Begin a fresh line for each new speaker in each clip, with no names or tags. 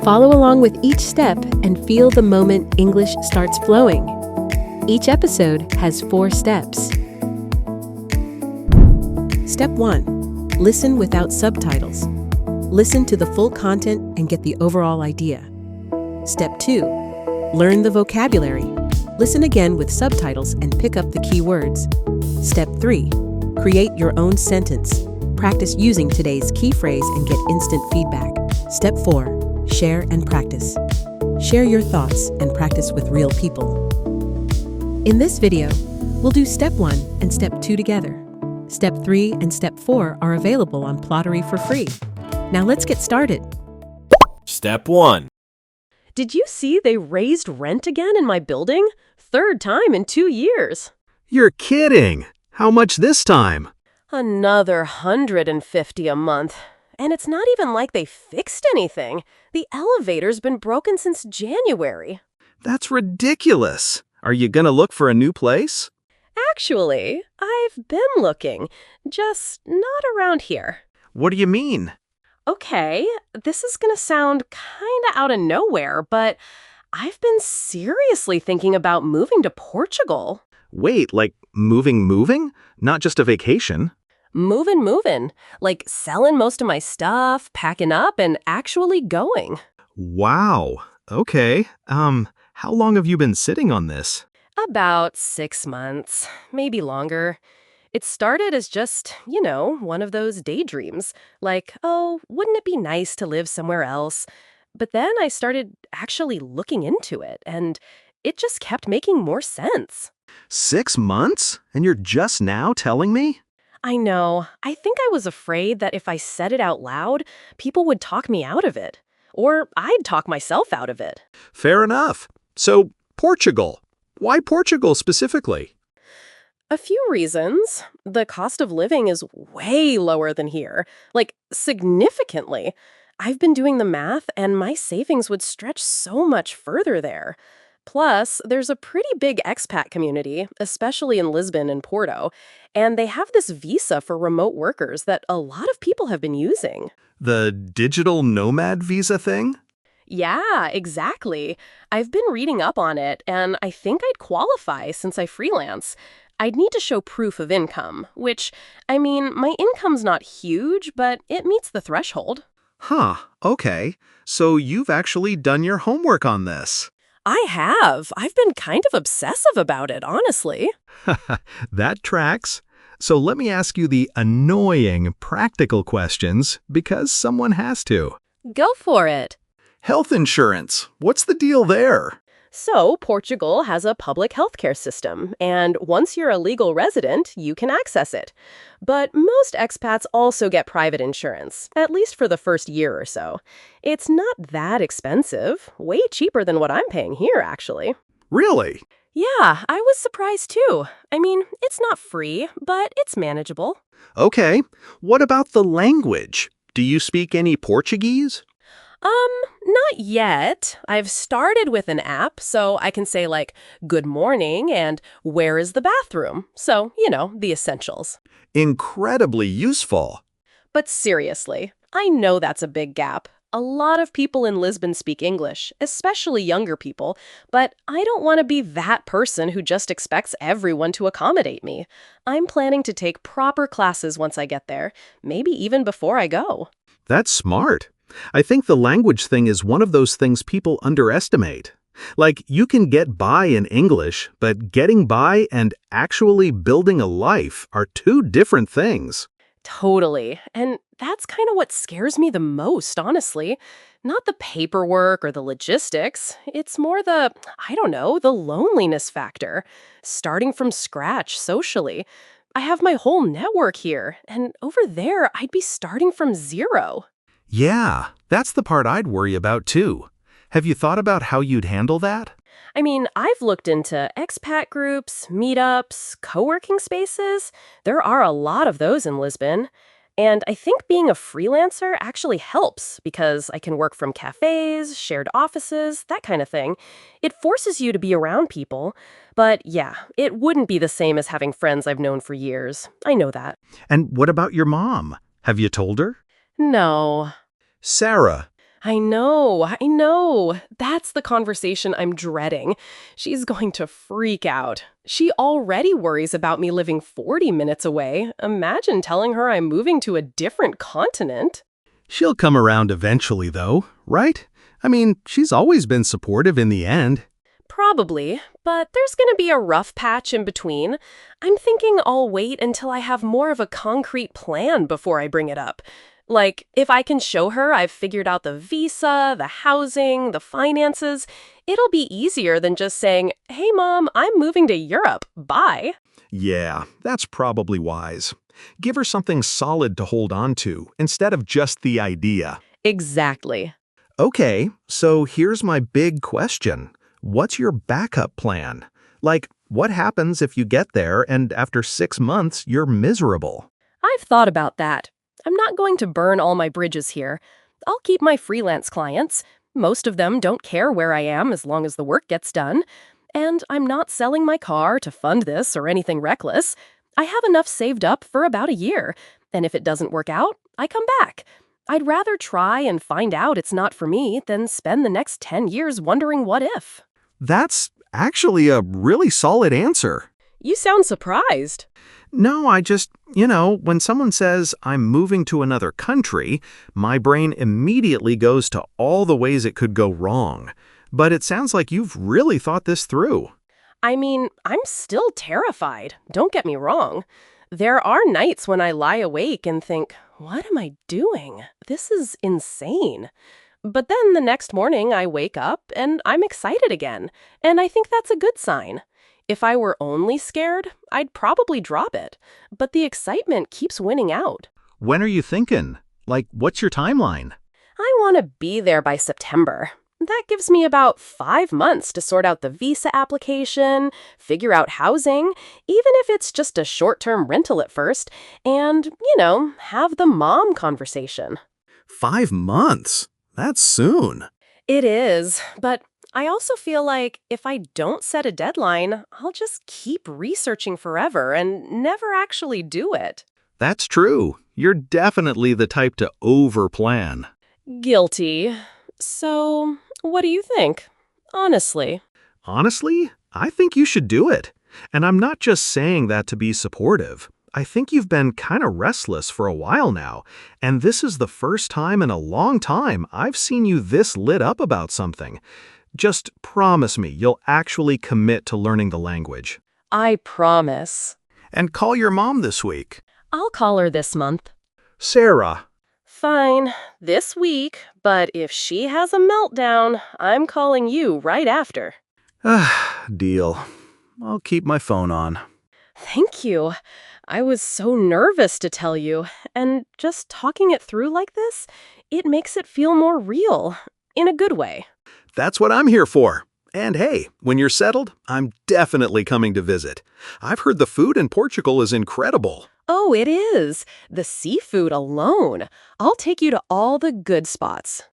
Follow along with each step and feel the moment English starts flowing. Each episode has 4 steps. Step 1. Listen without subtitles. Listen to the full content and get the overall idea. Step 2. Learn the vocabulary. Listen again with subtitles and pick up the key words. Step 3. Create your own sentence. Practice using today's key phrase and get instant feedback. Step 4. Share and practice. Share your thoughts and practice with real people. In this video, we'll do Step 1 and Step 2 together. Step 3 and Step 4 are available on Plotory for free. Now let's get started.
Step 1.
Did you see they raised rent again in my building? 3rd time in 2 years.
You're kidding! How much this time?
Another $150 a month. And it's not even like they fixed anything. The elevator's been broken since January.
That's ridiculous. Are you gonna look for a new place?
Actually, I've been looking, just not around here.
What do you mean?
Okay, this is gonna sound kinda out of nowhere, but I've been seriously thinking about moving to Portugal.
Wait, like moving? Not just a vacation?
Moving. Like selling most of my stuff, packing up, and actually going.
Wow. Okay. How long have you been sitting on this?
About 6 months, maybe longer. It started as just, one of those daydreams. Like, oh, wouldn't it be nice to live somewhere else? But then I started actually looking into it, and it just kept making more sense.
6 months? And you're just now telling me?
I know. I think I was afraid that if I said it out loud, people would talk me out of it. Or I'd talk myself out of it.
Fair enough. So, Portugal. Why Portugal specifically?
A few reasons. The cost of living is way lower than here. Like, significantly. I've been doing the math, and my savings would stretch so much further there. Plus, there's a pretty big expat community, especially in Lisbon and Porto, and they have this visa for remote workers that a lot of people have been using.
The digital nomad visa thing?
Yeah, exactly. I've been reading up on it, and I think I'd qualify since I freelance. I'd need to show proof of income, which, my income's not huge, but it meets the threshold.
Huh, okay. So you've actually done your homework on this.
I have. I've been kind of obsessive about it, honestly.
That tracks. So let me ask you the annoying practical questions, because someone has to.
Go for it.
Health insurance. What's the deal there?
So, Portugal has a public healthcare system, and once you're a legal resident, you can access it. But most expats also get private insurance, at least for the first year or so. It's not that expensive, way cheaper than what I'm paying here, actually.
Really?
Yeah, I was surprised too. It's not free, but it's manageable.
Okay. What about the language? Do you speak any Portuguese?
Not yet. I've started with an app, so I can say good morning and where is the bathroom? So, the essentials.
Incredibly useful.
But seriously, I know that's a big gap. A lot of people in Lisbon speak English, especially younger people, but I don't want to be that person who just expects everyone to accommodate me. I'm planning to take proper classes once I get there, maybe even before I go.
That's smart. I think the language thing is one of those things people underestimate. Like, you can get by in English, but getting by and actually building a life are 2 different things.
Totally. And that's kind of what scares me the most, honestly. Not the paperwork or the logistics. It's more the loneliness factor. Starting from scratch socially. I have my whole network here, and over there, I'd be starting from zero.
Yeah, that's the part I'd worry about too. Have you thought about how you'd handle that?
I've looked into expat groups, meetups, co-working spaces. There are a lot of those in Lisbon. And I think being a freelancer actually helps because I can work from cafes, shared offices, that kind of thing. It forces you to be around people. But yeah, it wouldn't be the same as having friends I've known for years. I know that.
And what about your mom? Have you told her?
No.
Sarah.
I know. That's the conversation I'm dreading. She's going to freak out. She already worries about me living 40 minutes away. Imagine telling her I'm moving to a different continent.
She'll come around eventually, though, right? I mean, she's always been supportive in the end.
Probably, but there's going to be a rough patch in between. I'm thinking I'll wait until I have more of a concrete plan before I bring it up. Like, if I can show her I've figured out the visa, the housing, the finances, it'll be easier than just saying, "Hey, Mom, I'm moving to Europe. Bye."
Yeah, that's probably wise. Give her something solid to hold on to, instead of just the idea.
Exactly.
Okay, so here's my big question. What's your backup plan? Like, what happens if you get there and after 6 months you're miserable?
I've thought about that. I'm not going to burn all my bridges here. I'll keep my freelance clients. Most of them don't care where I am as long as the work gets done. And I'm not selling my car to fund this or anything reckless. I have enough saved up for about a year. And if it doesn't work out, I come back. I'd rather try and find out it's not for me than spend the next 10 years wondering what if.
That's actually a really solid answer.
You sound surprised.
No, when someone says, I'm moving to another country, my brain immediately goes to all the ways it could go wrong. But it sounds like you've really thought this through.
I mean, I'm still terrified. Don't get me wrong. There are nights when I lie awake and think, what am I doing? This is insane. But then the next morning I wake up and I'm excited again. And I think that's a good sign. If I were only scared, I'd probably drop it. But the excitement keeps winning out.
When are you thinking? Like, what's your timeline?
I want to be there by September. That gives me about 5 months to sort out the visa application, figure out housing, even if it's just a short-term rental at first, and, have the mom conversation.
5 months? That's soon.
It is, but I also feel like if I don't set a deadline, I'll just keep researching forever and never actually do it.
That's true. You're definitely the type to over-plan.
Guilty. So, what do you think? Honestly.
Honestly, I think you should do it. And I'm not just saying that to be supportive. I think you've been kind of restless for a while now, and this is the first time in a long time I've seen you this lit up about something. Just promise me you'll actually commit to learning the language.
I promise.
And call your mom this week.
I'll call her this month.
Sarah.
Fine, this week, but if she has a meltdown, I'm calling you right after.
Deal. I'll keep my phone on.
Thank you. I was so nervous to tell you, and just talking it through like this, it makes it feel more real, in a good way.
That's what I'm here for. And hey, when you're settled, I'm definitely coming to visit. I've heard the food in Portugal is incredible.
Oh, it is. The seafood alone. I'll take you to all the good spots.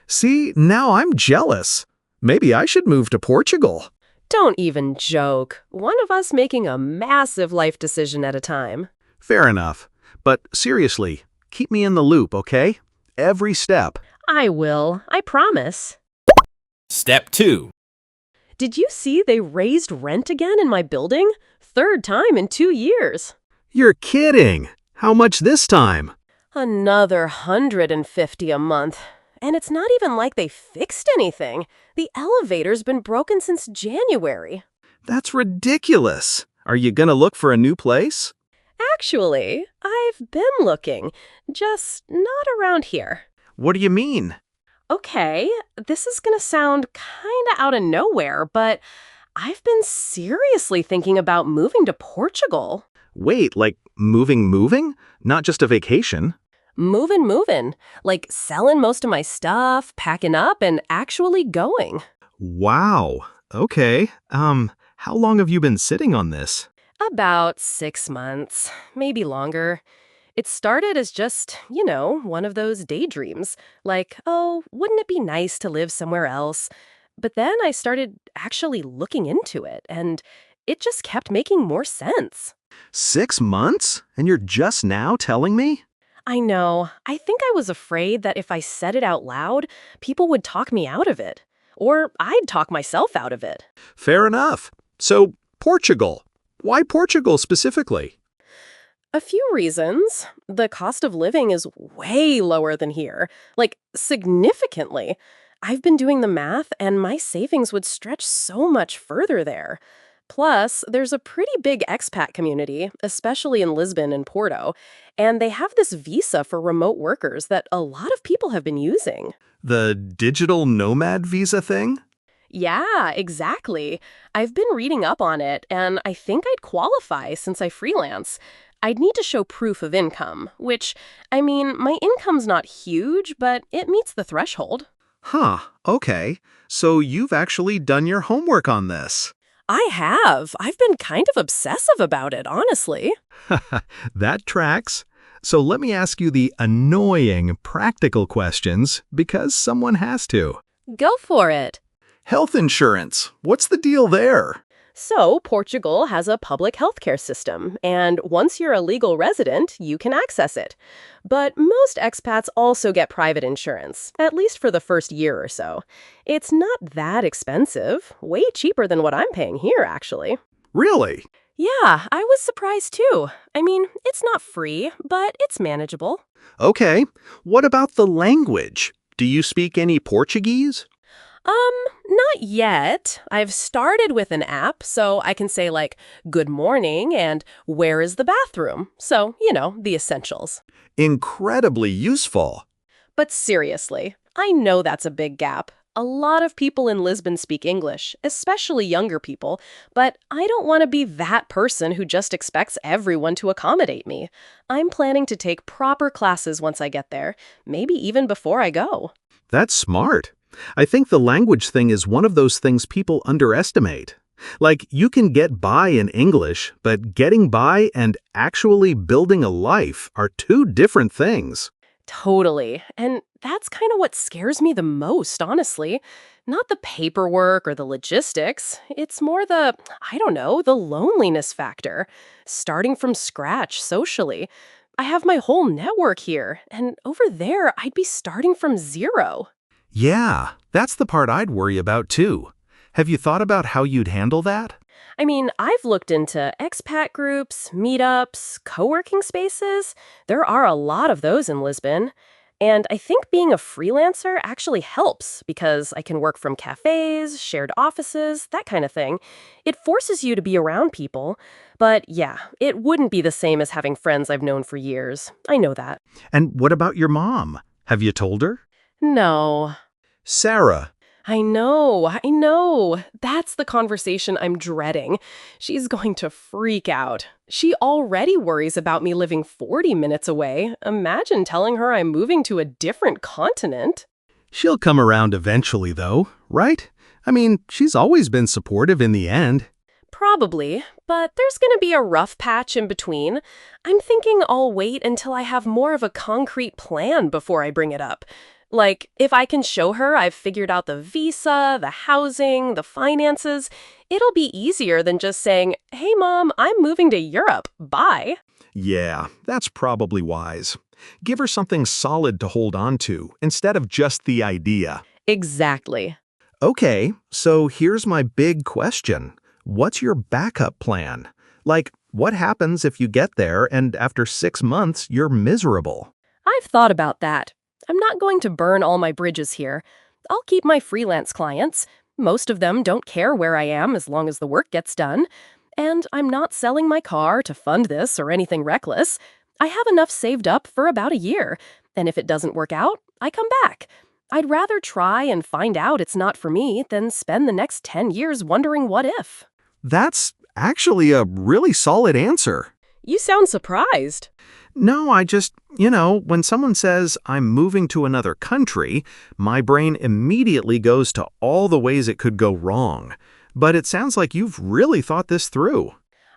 See, now I'm jealous. Maybe I should move to Portugal.
Don't even joke. One of us making a massive life decision at a time.
Fair enough. But seriously, keep me in the loop, okay? Every step.
I will. I promise.
Step 2.
Did you see they raised rent again in my building? 3rd time in 2 years.
You're kidding. How much this time?
Another $150 a month. And it's not even like they fixed anything. The elevator's been broken since January.
That's ridiculous. Are you gonna look for a new place?
Actually, I've been looking. Just not around here.
What do you mean?
Okay, this is gonna sound kinda out of nowhere, but I've been seriously thinking about moving to Portugal.
Wait, like moving? Not just a vacation?
Moving. Like selling most of my stuff, packing up, and actually going.
Wow. Okay. How long have you been sitting on this?
About 6 months, maybe longer. It started as just, one of those daydreams. Like, oh, wouldn't it be nice to live somewhere else? But then I started actually looking into it, and it just kept making more sense.
6 months? And you're just now telling me?
I know. I think I was afraid that if I said it out loud, people would talk me out of it. Or I'd talk myself out of it.
Fair enough. So, Portugal. Why Portugal specifically?
A few reasons. The cost of living is way lower than here, like significantly. I've been doing the math, and my savings would stretch so much further there. Plus, there's a pretty big expat community, especially in Lisbon and Porto, and they have this visa for remote workers that a lot of people have been using.
The digital nomad visa thing?
Yeah, exactly. I've been reading up on it, and I think I'd qualify since I freelance. I'd need to show proof of income, which, I mean, my income's not huge, but it meets the threshold.
Huh, okay. So you've actually done your homework on this.
I have. I've been kind of obsessive about it, honestly.
That tracks. So let me ask you the annoying practical questions because someone has to.
Go for it.
Health insurance. What's the deal there?
So, Portugal has a public healthcare system, and once you're a legal resident, you can access it. But most expats also get private insurance, at least for the first year or so. It's not that expensive, way cheaper than what I'm paying here, actually.
Really?
Yeah, I was surprised too. I mean, it's not free, but it's manageable.
Okay. What about the language? Do you speak any Portuguese?
Not yet. I've started with an app, so I can say like, good morning and where is the bathroom? So, the essentials.
Incredibly useful.
But seriously, I know that's a big gap. A lot of people in Lisbon speak English, especially younger people, but I don't want to be that person who just expects everyone to accommodate me. I'm planning to take proper classes once I get there, maybe even before I go.
That's smart. I think the language thing is one of those things people underestimate. Like, you can get by in English, but getting by and actually building a life are two different things.
Totally. And that's kind of what scares me the most, honestly. Not the paperwork or the logistics. It's more the loneliness factor. Starting from scratch socially. I have my whole network here, and over there, I'd be starting from zero.
Yeah, that's the part I'd worry about too. Have you thought about how you'd handle that?
I mean, I've looked into expat groups, meetups, co-working spaces. There are a lot of those in Lisbon. And I think being a freelancer actually helps because I can work from cafes, shared offices, that kind of thing. It forces you to be around people. But yeah, it wouldn't be the same as having friends I've known for years. I know that.
And what about your mom? Have you told her?
No.
Sarah.
I know. That's the conversation I'm dreading. She's going to freak out. She already worries about me living 40 minutes away. Imagine telling her I'm moving to a different continent.
She'll come around eventually, though, right? I mean, she's always been supportive in the end.
Probably, but there's going to be a rough patch in between. I'm thinking I'll wait until I have more of a concrete plan before I bring it up. Like, if I can show her I've figured out the visa, the housing, the finances, it'll be easier than just saying, hey, Mom, I'm moving to Europe. Bye.
Yeah, that's probably wise. Give her something solid to hold on to instead of just the idea.
Exactly.
Okay, so here's my big question. What's your backup plan? Like, what happens if you get there and after 6 months you're miserable?
I've thought about that. I'm not going to burn all my bridges here. I'll keep my freelance clients. Most of them don't care where I am as long as the work gets done. And I'm not selling my car to fund this or anything reckless. I have enough saved up for about a year. And if it doesn't work out, I come back. I'd rather try and find out it's not for me than spend the next 10 years wondering what if.
That's actually a really solid answer.
You sound surprised.
No, when someone says, I'm moving to another country, my brain immediately goes to all the ways it could go wrong. But it sounds like you've really thought this through.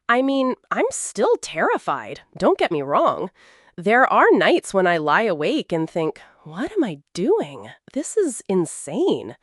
I mean, I'm still terrified. Don't get me wrong. There are nights when I lie awake and think, what am I doing? This is insane.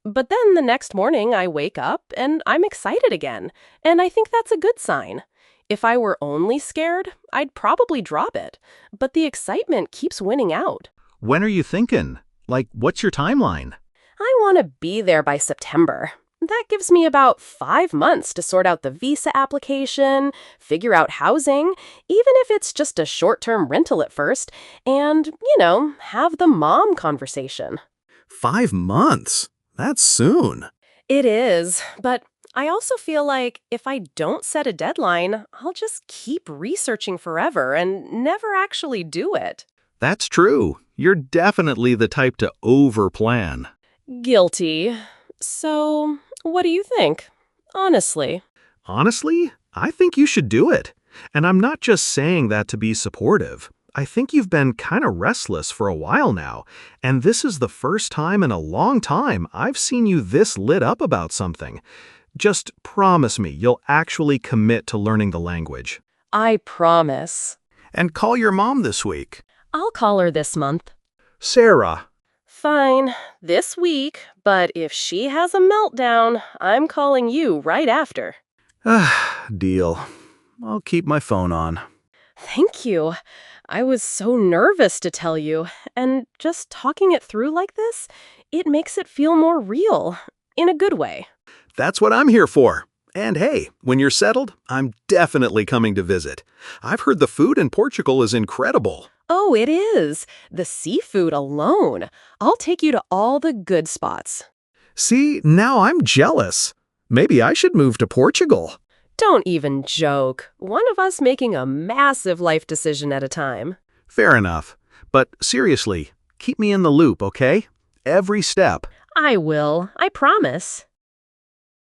But then the next morning I wake up and I'm excited again. And I think that's a good sign. If I were only scared, I'd probably drop it. But the excitement keeps winning out.
When are you thinking? Like, what's your timeline?
I want to be there by September. That gives me about 5 months to sort out the visa application, figure out housing, even if it's just a short-term rental at first, and, have the mom conversation.
5 months? That's soon.
It is, but I also feel like if I don't set a deadline, I'll just keep researching forever and never actually do it.
That's true. You're definitely the type to overplan.
Guilty. So, what do you think? Honestly.
Honestly, I think you should do it. And I'm not just saying that to be supportive. I think you've been kind of restless for a while now, and this is the first time in a long time I've seen you this lit up about something. Just promise me you'll actually commit to learning the language.
I promise.
And call your mom this week.
I'll call her this month.
Sarah.
Fine, this week, but if she has a meltdown, I'm calling you right after.
Deal. I'll keep my phone on.
Thank you. I was so nervous to tell you, and just talking it through like this, it makes it feel more real, in a good way.
That's what I'm here for. And hey, when you're settled, I'm definitely coming to visit. I've heard the food in Portugal is incredible.
Oh, it is. The seafood alone. I'll take you to all the good spots.
See, now I'm jealous. Maybe I should move to Portugal.
Don't even joke. One of us making a massive life decision at a time.
Fair enough. But seriously, keep me in the loop, okay? Every step.
I will. I promise.